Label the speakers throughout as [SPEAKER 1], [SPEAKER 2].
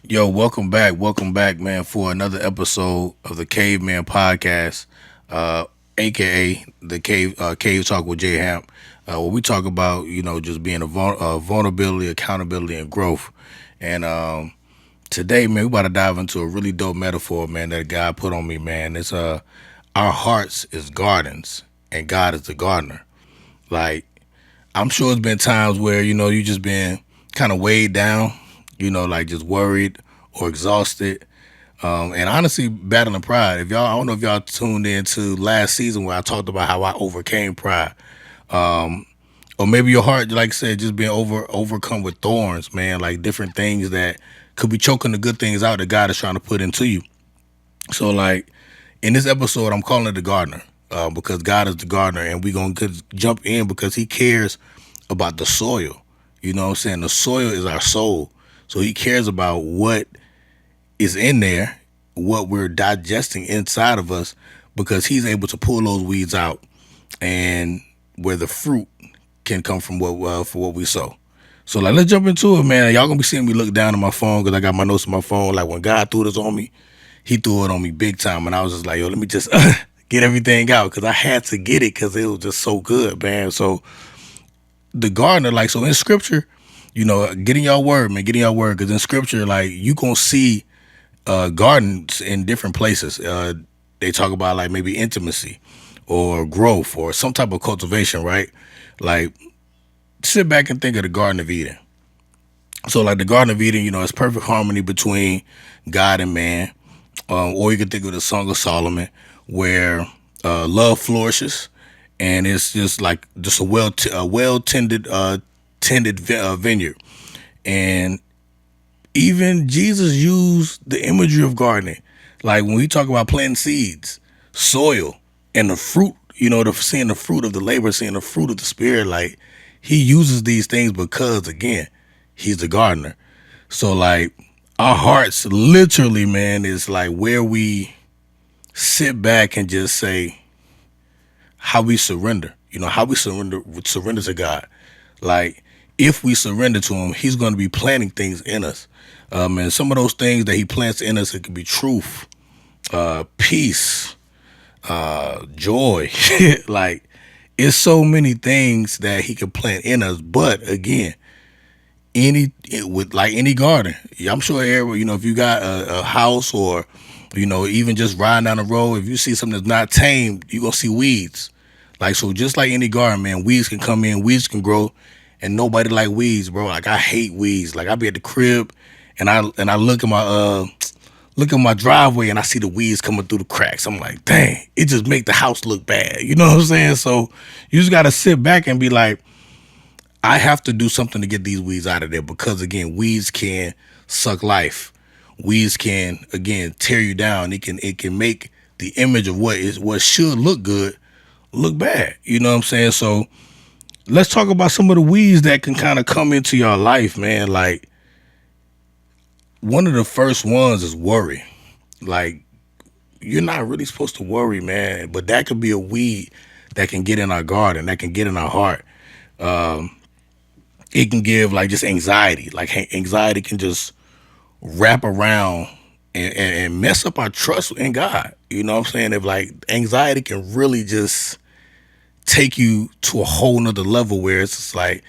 [SPEAKER 1] Yo, welcome back, man, for another episode of the Caveman Podcast, aka the Cave Talk with Hamp, where we talk about just being vulnerability, accountability, and growth. And today, man, we about to dive into a really dope metaphor, man, that God put on me, man. It's our hearts is gardens, and God is the gardener. Like, I'm sure it's been times where you just been kind of weighed down, like just worried or exhausted, and honestly battling pride. If y'all, I don't know if y'all tuned into last season where I talked about how I overcame pride, or maybe your heart, like I said, just being overcome with thorns, man, like different things that could be choking the good things out that God is trying to put into you. So, like, in this episode, I'm calling it the gardener, because God is the gardener, and we're going to jump in because he cares about the soil. You know what I'm saying? The soil is our soul. So he cares about what is in there, what we're digesting inside of us, because he's able to pull those weeds out, and where the fruit can come from for what we sow. So, like, let's jump into it, man. Y'all gonna be seeing me look down at my phone because I got my notes on my phone. Like, when God threw this on me, he threw it on me big time, and I was just like, yo, let me just get everything out, because I had to get it because it was just so good, man. So the gardener, like, so in scripture, get in your word, man, get in your word, because in scripture, like, you gonna see gardens in different places. They talk about, like, maybe intimacy or growth or some type of cultivation, right? Like, sit back and think of the Garden of Eden. So, like, the Garden of Eden, it's perfect harmony between God and man. Or you can think of the Song of Solomon, where love flourishes, and it's just like just a well tended vineyard. And even Jesus used the imagery of gardening, like when we talk about planting seeds, soil, and the fruit. Seeing the fruit of the labor, seeing the fruit of the spirit. Like, he uses these things because, again, he's the gardener. So, like, our hearts literally, man, is like where we sit back and just say how we surrender. How we surrender to God. Like, if we surrender to him, he's going to be planting things in us. And some of those things that he plants in us, it could be truth, peace, joy. Like, it's so many things that he can plant in us. But again, with like any garden, I'm sure if you got a house, or even just riding down the road, if you see something that's not tamed, you're gonna see weeds. Like, so just like any garden, man, weeds can come in, weeds can grow, and nobody like weeds, bro. Like, I hate weeds. Like, I be at the crib and I look at my driveway and I see the weeds coming through the cracks. I'm like, dang, it just make the house look bad. You know what I'm saying? So you just gotta sit back and be like, I have to do something to get these weeds out of there, because, again, weeds can suck life. Weeds can, again, tear you down. It can make the image of what should look good look bad. You know what I'm saying? So let's talk about some of the weeds that can kind of come into your life, man. Like, one of the first ones is worry. Like, you're not really supposed to worry, man, but that could be a weed that can get in our garden, that can get in our heart. It can give, like, just anxiety. Like, anxiety can just wrap around and mess up our trust in God. You know what I'm saying? If, like, anxiety can really just take you to a whole nother level where it's just like,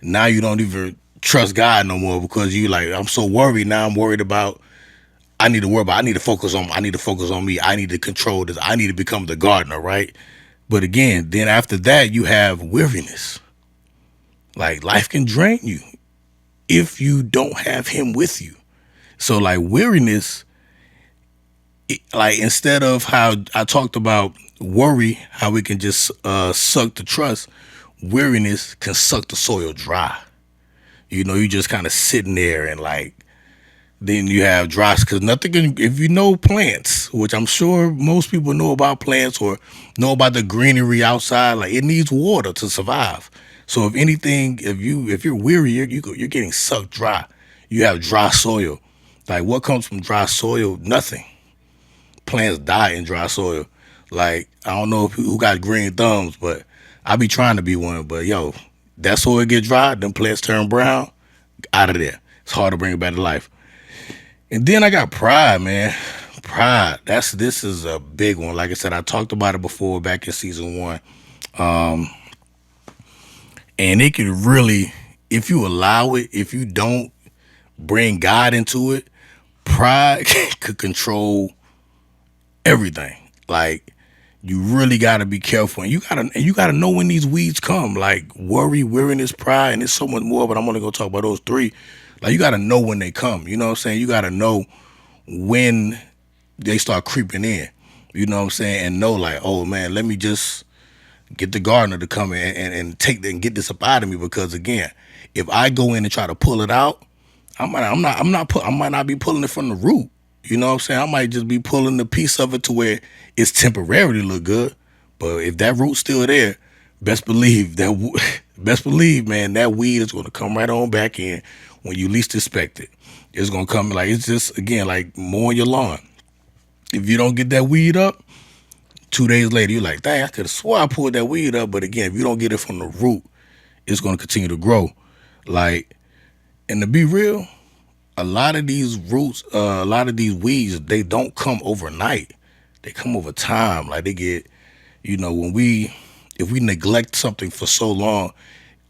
[SPEAKER 1] now you don't even trust God no more, because you like, I'm so worried now. I'm worried about, I need to focus on me. I need to control this. I need to become the gardener, right? But again, then after that, you have weariness. Like, life can drain you if you don't have him with you. So, like, weariness, like, instead of how I talked about worry, how it can just suck the trust, weariness can suck the soil dry. You just kind of sitting there and, like, Then you have dry, because nothing can, if you know plants, which I'm sure most people know about plants or know about the greenery outside, like it needs water to survive. So if anything, if you're weary, you're getting sucked dry. You have dry soil. Like what comes from dry soil? Nothing. Plants die in dry soil. Like I don't know if, who got green thumbs, but I be trying to be one. But yo, that soil get dry, them plants turn brown, out of there. It's hard to bring it back to life. And then I got pride, man. Pride. This is a big one. Like I said, I talked about it before back in season one. And it can really, if you allow it, if you don't bring God into it, pride could control everything. Like you really gotta be careful, and you gotta know when these weeds come. Like worry, weariness, pride, and there's so much more. But I'm only gonna talk about those three. Like you gotta know when they come. You know what I'm saying? You gotta know when they start creeping in. You know what I'm saying? And know like, oh man, let me just get the gardener to come in and take and get this up out of me, because again, if I go in and try to pull it out, I might not be pulling it from the root. You know what I'm saying? I might just be pulling the piece of it to where it's temporarily look good. But if that root's still there, best believe best believe, man, that weed is gonna come right on back in when you least expect it. It's gonna come like it's just again like mowing your lawn. If you don't get that weed up, 2 days later you're like, dang, I could have swore I pulled that weed up. But again, if you don't get it from the root, it's gonna continue to grow. Like, and to be real, a lot of these roots, a lot of these weeds, they don't come overnight. They come over time. Like they get, when if we neglect something for so long,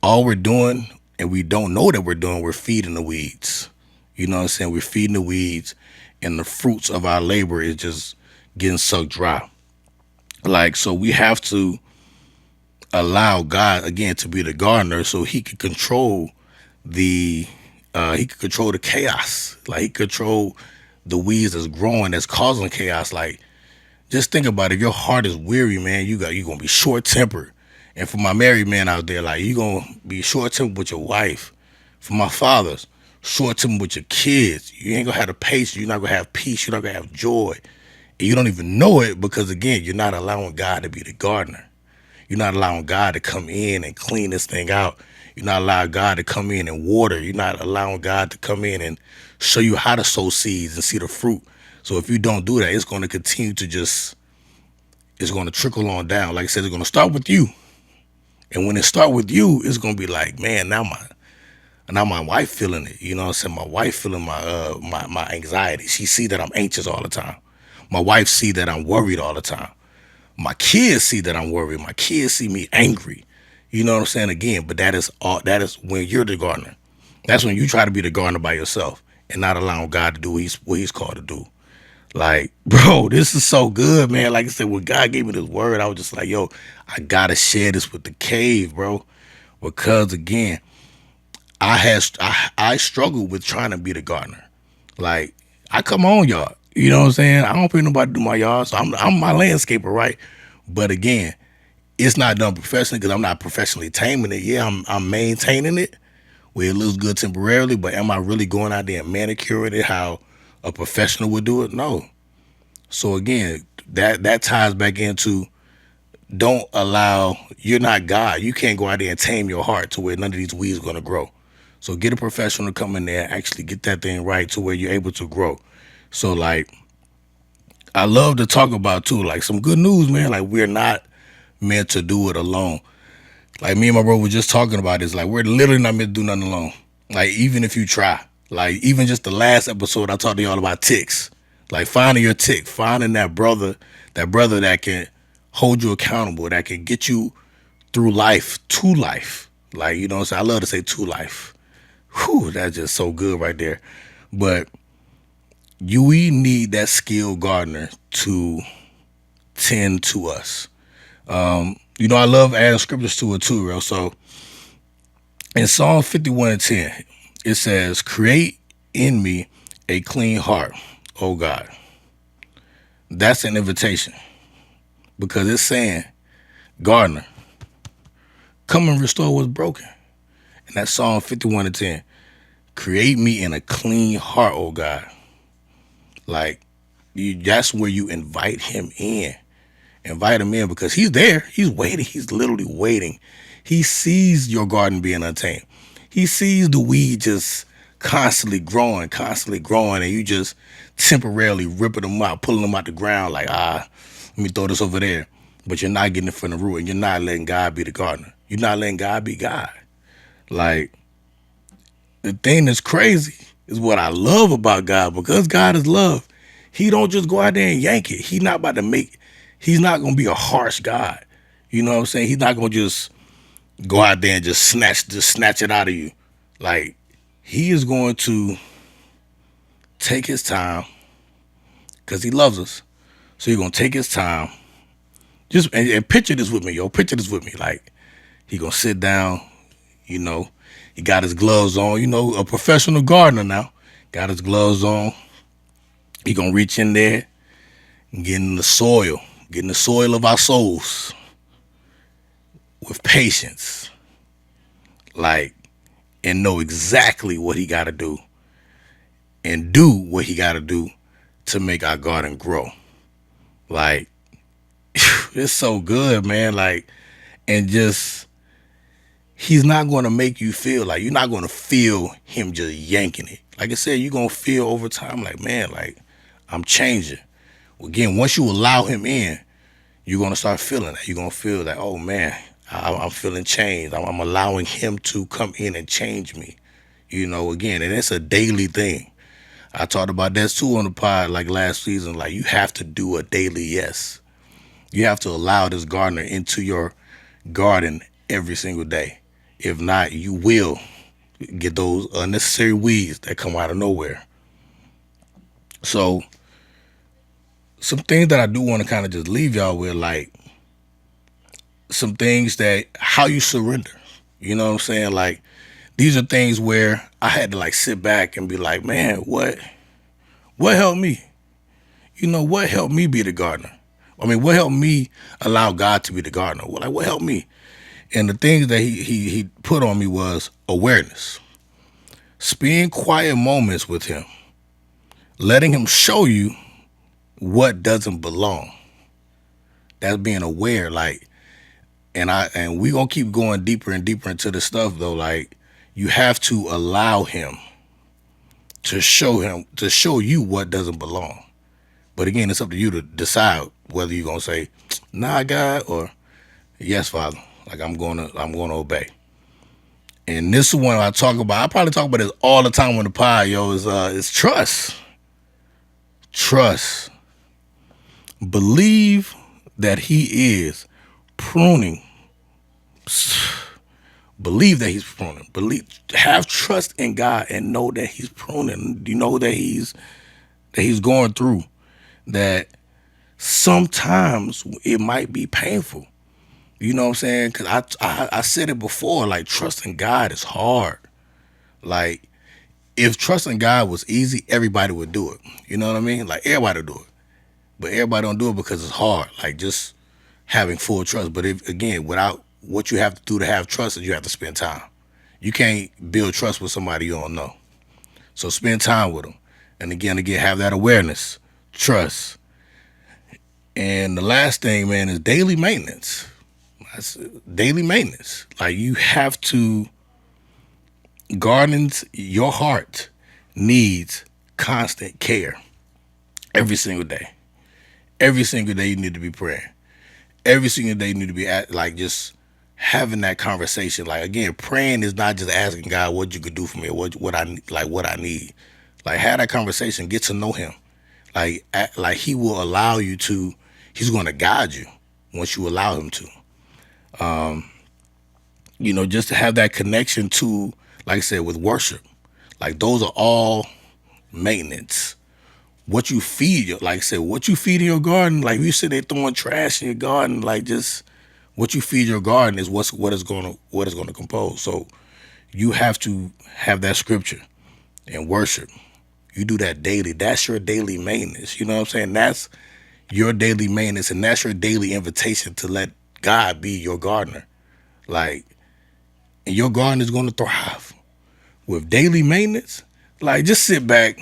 [SPEAKER 1] all we're doing, and we don't know that we're doing, we're feeding the weeds. You know what I'm saying? We're feeding the weeds, and the fruits of our labor is just getting sucked dry. Like, so we have to allow God again to be the gardener, so He can control the he could control the chaos. Like he control the weeds that's growing, that's causing chaos. Like just think about it. If your heart is weary, man, you gonna be short tempered. And for my married man out there, like you gonna be short tempered with your wife. For my fathers, short tempered with your kids. You ain't gonna have the patience. You're not gonna have peace. You're not gonna have joy. And you don't even know it, because again, you're not allowing God to be the gardener. You're not allowing God to come in and clean this thing out. You're not allowing God to come in and water. You're not allowing God to come in and show you how to sow seeds and see the fruit. So if you don't do that, it's going to continue to it's going to trickle on down. Like I said, it's going to start with you. And when it start with you, it's going to be like, man, now my wife feeling it. You know what I'm saying? My wife feeling my anxiety. She see that I'm anxious all the time. My wife see that I'm worried all the time. My kids see that I'm worried. My kids see me angry. You know what I'm saying? Again, but that is when you're the gardener. That's when you try to be the gardener by yourself and not allowing God to do what he's called to do. Like, bro, this is so good, man. Like I said, when God gave me this word, I was just like, yo, I gotta share this with the cave, bro. Because again, I struggle with trying to be the gardener. Like, I come on yard. You know what I'm saying? I don't pay nobody to do my yard, so I'm my landscaper, right? But again, it's not done professionally, because I'm not professionally taming it. Yeah, I'm maintaining it where it looks good temporarily, but am I really going out there and manicuring it how a professional would do it? No. So again, that ties back into, don't allow, you're not God. You can't go out there and tame your heart to where none of these weeds are gonna grow. So get a professional to come in there, actually get that thing right to where you're able to grow. So like, I love to talk about too, like some good news, man. Like we're not meant to do it alone. Like me and my bro were just talking about this. Like we're literally not meant to do nothing alone. Like even if you try. Like even just the last episode I talked to y'all about ticks. Like finding your tick, finding that brother that can hold you accountable, that can get you through life, to life. Like, you know what I'm saying? I love to say to life. Whew, that's just so good right there. But we need that skilled gardener to tend to us. I love adding scriptures to it too, real. So in Psalm 51:10, it says, create in me a clean heart, oh God. That's an invitation, because it's saying, gardener, come and restore what's broken. And that's Psalm 51:10. Create me in a clean heart, oh God. Like that's where you invite him in. Invite him in because he's there. He's waiting. He's literally waiting. He sees your garden being untamed. He sees the weed just constantly growing, and you just temporarily ripping them out, pulling them out the ground like, let me throw this over there. But you're not getting it from the root, and you're not letting God be the gardener. You're not letting God be God. Like, the thing that's crazy is what I love about God, because God is love. He don't just go out there and yank it. He's not gonna be a harsh God. You know what I'm saying? He's not gonna just go out there and just snatch it out of you. Like, he is going to take his time because he loves us. So he's gonna take his time. Just and picture this with me, yo. Picture this with me. Like, he gonna sit down, you know, he got his gloves on, a professional gardener now. Got his gloves on. He gonna reach in there and get in the soil of our souls with patience, like, and know exactly what he gotta do and do what he gotta do to make our garden grow. Like, it's so good, man. Like, and just he's not gonna make you feel like you're not gonna feel him just yanking it. Like I said, you're gonna feel over time, like, man, like, I'm changing. Again, once you allow him in, you're gonna start feeling that. You're gonna feel that, oh man, I'm feeling changed. I'm allowing him to come in and change me. Again, and it's a daily thing. I talked about that too on the pod like last season. Like, you have to do a daily yes. You have to allow this gardener into your garden every single day. If not, you will get those unnecessary weeds that come out of nowhere. So, some things that I do want to kind of just leave y'all with, like, some things that how you surrender. You know what I'm saying? Like, these are things where I had to like sit back and be like, man, what helped me? What helped me be the gardener? I mean, what helped me allow God to be the gardener? Well, like, what helped me? And the things that he put on me was awareness. Spend quiet moments with him, letting him show you what doesn't belong. That's being aware, like, and we gonna keep going deeper and deeper into this stuff though. Like, you have to allow him to show you what doesn't belong. But again, it's up to you to decide whether you're gonna say, nah, God, or yes, Father. Like, I'm gonna obey. And this one I talk about. I probably talk about this all the time on the pod, yo. Is trust. Trust. Believe that he is pruning. Believe that he's pruning. Have trust in God and know that he's pruning. You know that he's going through. That sometimes it might be painful. You know what I'm saying? Because I said it before. Like, trusting God is hard. Like, if trusting God was easy, everybody would do it. You know what I mean? Like, everybody would do it. But everybody don't do it because it's hard. Like, just having full trust. But if, again, without what you have to do to have trust is you have to spend time. You can't build trust with somebody you don't know. So spend time with them. And again, have that awareness, trust. And the last thing, man, is daily maintenance. That's daily maintenance. Like, you have to, gardens, your heart needs constant care every single day. Every single day you need to be praying. Every single day you need to be just having that conversation. Like, again, praying is not just asking God what you could do for me or what I need. Like, have that conversation, get to know him. Like he will allow you to, he's going to guide you once you allow him to. Just to have that connection to, like I said, with worship. Like, those are all maintenance. What you feed, like I said, what you feed in your garden, like you said, they throwing trash in your garden, like, just what you feed your garden is what is gonna compose. So you have to have that scripture and worship. You do that daily. That's your daily maintenance. You know what I'm saying? That's your daily maintenance, and that's your daily invitation to let God be your gardener. Like, and your garden is going to thrive. with daily maintenance, like just sit back,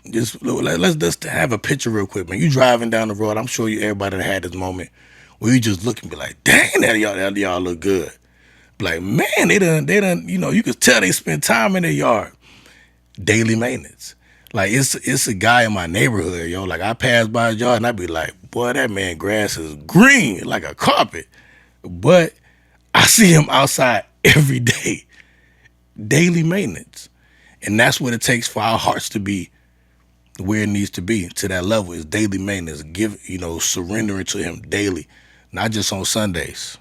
[SPEAKER 1] let's have a picture real quick, man. You driving down the road, I'm sure everybody that had this moment where you just look and be like, dang, that y'all look good. Like, man, they done, you could tell they spend time in their yard. Daily maintenance. Like it's a guy in my neighborhood, yo. Like I pass by his yard and I be like, boy, that man grass is green like a carpet. But I see him outside every day. Daily maintenance. And that's what it takes for our hearts to be where it needs to be, to that level, is daily maintenance. Surrendering to him daily. Not just on Sundays.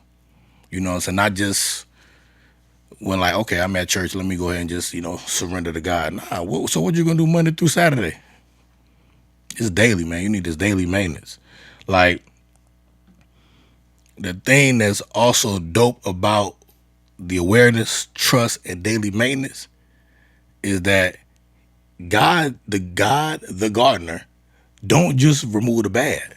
[SPEAKER 1] You know what I'm saying? Not just when, like, okay, I'm at church, let me go ahead and just, surrender to God. So what you gonna do Monday through Saturday? It's daily, man. You need this daily maintenance. Like, the thing that's also dope about the awareness, trust, and daily maintenance is that the gardener, don't just remove the bad.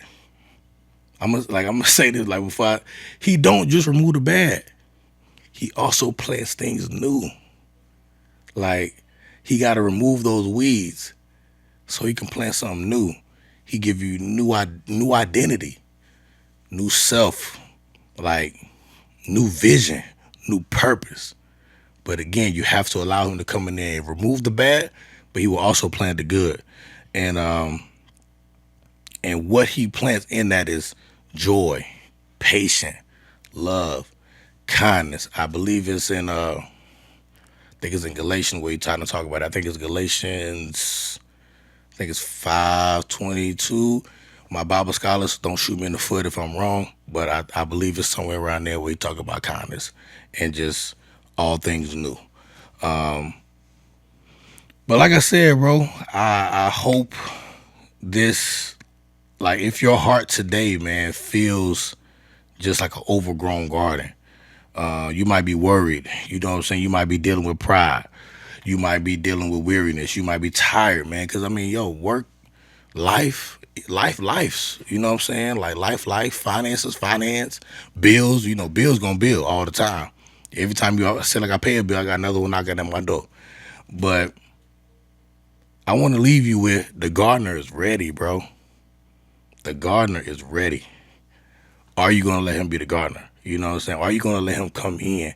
[SPEAKER 1] I'm gonna say this like before. He don't just remove the bad. He also plants things new. Like, he got to remove those weeds so he can plant something new. He give you new identity, new self, like new vision, new purpose. But again, you have to allow him to come in there and remove the bad, but he will also plant the good. And what he plants in that is joy, patience, love, kindness. I believe it's in I think it's in Galatians where he's trying to talk about it. I think it's Galatians, I think it's 5:22. My Bible scholars, don't shoot me in the foot if I'm wrong, but I believe it's somewhere around there where he talk about kindness and just all things new. Um, but like I said, bro, I hope this, like, if your heart today, man, feels just like an overgrown garden, you might be worried. You know what I'm saying? You might be dealing with pride. You might be dealing with weariness. You might be tired, man. Because, I mean, yo, work, lifes. You know what I'm saying? Like, life, finances, finance, bills. Bills gonna bill all the time. Every time you say, like, I pay a bill, I got another one knocking at my door. But I want to leave you with, the gardener is ready, bro. The gardener is ready. Are you going to let him be the gardener? You know what I'm saying? Are you going to let him come in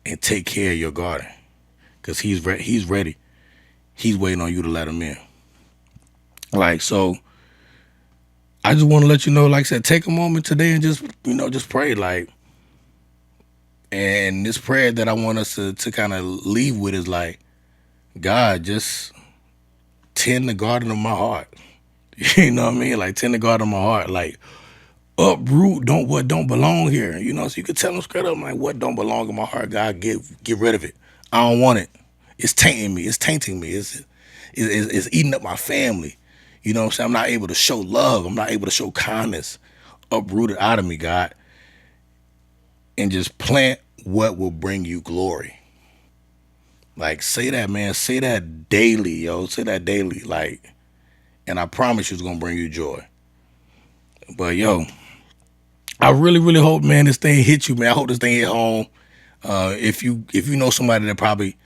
[SPEAKER 1] and take care of your garden? Because he's ready. He's waiting on you to let him in. Like, so I just want to let you know, like I said, take a moment today and just pray. Like, and this prayer that I want us to kind of leave with is like, God, just tend the garden of my heart. You know what I mean? Like, tend the garden of my heart. Like, uproot what don't belong here. So you could tell them straight up, like, what don't belong in my heart, God, get rid of it. I don't want it. It's tainting me. It's tainting me. It's eating up my family. You know what I'm saying? I'm not able to show love. I'm not able to show kindness. Uproot it out of me, God. And just plant what will bring you glory. Like, say that, man. Say that daily, yo. Say that daily. Like, and I promise you it's going to bring you joy. But, yo, I really, really hope, man, this thing hit you, man. I hope this thing hit home. If you know somebody that probably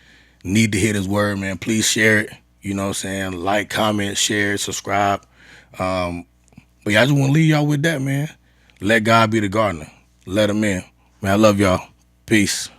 [SPEAKER 1] need to hear this word, man, please share it. You know what I'm saying? Like, comment, share, subscribe. But yeah, I just want to leave y'all with that, man. Let God be the gardener. Let him in. Man, I love y'all. Peace.